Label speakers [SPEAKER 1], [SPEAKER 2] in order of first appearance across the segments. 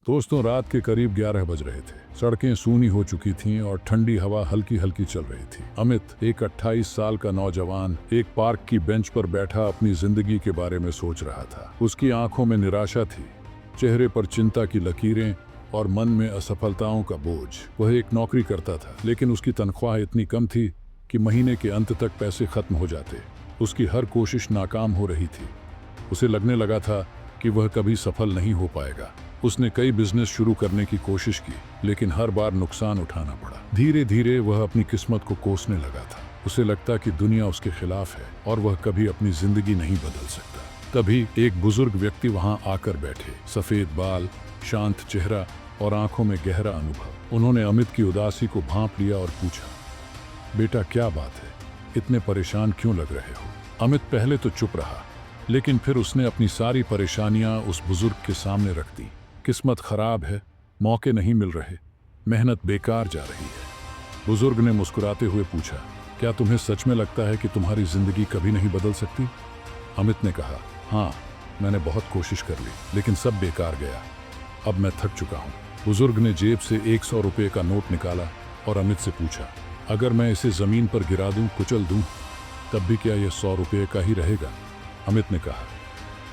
[SPEAKER 1] दोस्तों, रात के करीब 11 बज रहे थे। सड़कें सूनी हो चुकी थीं और ठंडी हवा हल्की हल्की चल रही थी। अमित, एक 28 साल का नौजवान, एक पार्क की बेंच पर बैठा अपनी जिंदगी के बारे में सोच रहा था। उसकी आंखों में निराशा थी, चेहरे पर चिंता की लकीरें और मन में असफलताओं का बोझ। वह एक नौकरी करता था, लेकिन उसकी तनख्वाह इतनी कम थी कि महीने के अंत तक पैसे खत्म हो जाते। उसकी हर कोशिश नाकाम हो रही थी। उसे लगने लगा था कि वह कभी सफल नहीं हो पाएगा। उसने कई बिजनेस शुरू करने की कोशिश की, लेकिन हर बार नुकसान उठाना पड़ा। धीरे धीरे वह अपनी किस्मत को कोसने लगा था। उसे लगता कि दुनिया उसके खिलाफ है और वह कभी अपनी जिंदगी नहीं बदल सकता। तभी एक बुजुर्ग व्यक्ति वहां आकर बैठे। सफेद बाल, शांत चेहरा और आंखों में गहरा अनुभव। उन्होंने अमित की उदासी को भांप लिया और पूछा, बेटा क्या बात है, इतने परेशान क्यों लग रहे हो? अमित पहले तो चुप रहा, लेकिन फिर उसने अपनी सारी परेशानियां उस बुजुर्ग के सामने रख दी। किस्मत खराब है, मौके नहीं मिल रहे, मेहनत बेकार जा रही है। बुजुर्ग ने मुस्कुराते हुए पूछा, क्या तुम्हें सच में लगता है कि तुम्हारी जिंदगी कभी नहीं बदल सकती? अमित ने कहा, हाँ, मैंने बहुत कोशिश कर ली, लेकिन सब बेकार गया। अब मैं थक चुका हूँ। बुजुर्ग ने जेब से 100 रुपये का नोट निकाला और अमित से पूछा, अगर मैं इसे जमीन पर गिरा दूं, कुचल दूं, तब भी क्या यह 100 रुपये का ही रहेगा? अमित ने कहा,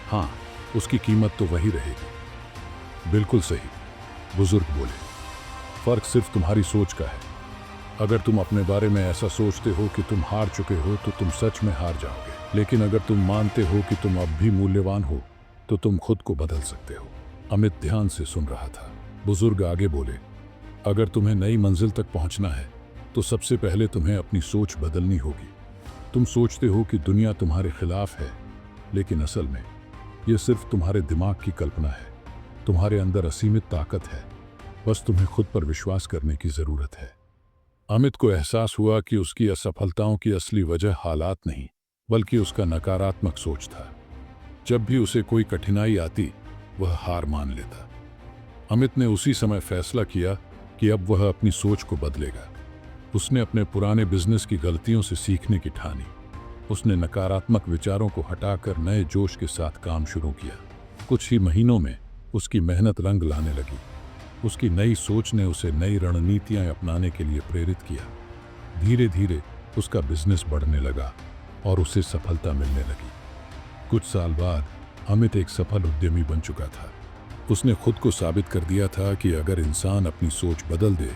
[SPEAKER 1] हाँ, उसकी कीमत तो वही रहेगी। बिल्कुल सही, बुजुर्ग बोले, फर्क सिर्फ तुम्हारी सोच का है। अगर तुम अपने बारे में ऐसा सोचते हो कि तुम हार चुके हो तो तुम सच में हार जाओगे, लेकिन अगर तुम मानते हो कि तुम अब भी मूल्यवान हो तो तुम खुद को बदल सकते हो। अमित ध्यान से सुन रहा था। बुजुर्ग आगे बोले, अगर तुम्हें नई मंजिल तक पहुंचना है तो सबसे पहले तुम्हें अपनी सोच बदलनी होगी। तुम सोचते हो कि दुनिया तुम्हारे खिलाफ है, लेकिन असल में यह सिर्फ तुम्हारे दिमाग की कल्पना है। तुम्हारे अंदर असीमित ताकत है, बस तुम्हें खुद पर विश्वास करने की जरूरत है। अमित को एहसास हुआ कि उसकी असफलताओं की असली वजह हालात नहीं, बल्कि उसका नकारात्मक सोच था। जब भी उसे कोई कठिनाई आती, वह हार मान लेता। अमित ने उसी समय फैसला किया कि अब वह अपनी सोच को बदलेगा। उसने अपने पुराने बिजनेस की गलतियों से सीखने की ठानी। उसने नकारात्मक विचारों को हटाकर नए जोश के साथ काम शुरू किया। कुछ ही महीनों में उसकी मेहनत रंग लाने लगी। उसकी नई सोच ने उसे नई रणनीतियां अपनाने के लिए प्रेरित किया। धीरे धीरे उसका बिजनेस बढ़ने लगा और उसे सफलता मिलने लगी। कुछ साल बाद अमित एक सफल उद्यमी बन चुका था। उसने खुद को साबित कर दिया था कि अगर इंसान अपनी सोच बदल दे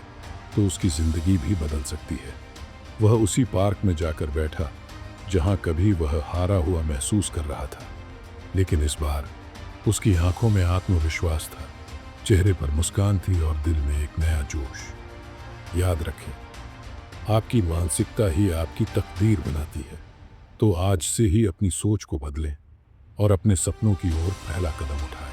[SPEAKER 1] तो उसकी जिंदगी भी बदल सकती है। वह उसी पार्क में जाकर बैठा जहां कभी वह हारा हुआ महसूस कर रहा था, लेकिन इस बार उसकी आंखों में आत्मविश्वास था, चेहरे पर मुस्कान थी और दिल में एक नया जोश। याद रखें, आपकी मानसिकता ही आपकी तकदीर बनाती है। तो आज से ही अपनी सोच को बदलें और अपने सपनों की ओर पहला कदम उठाएं।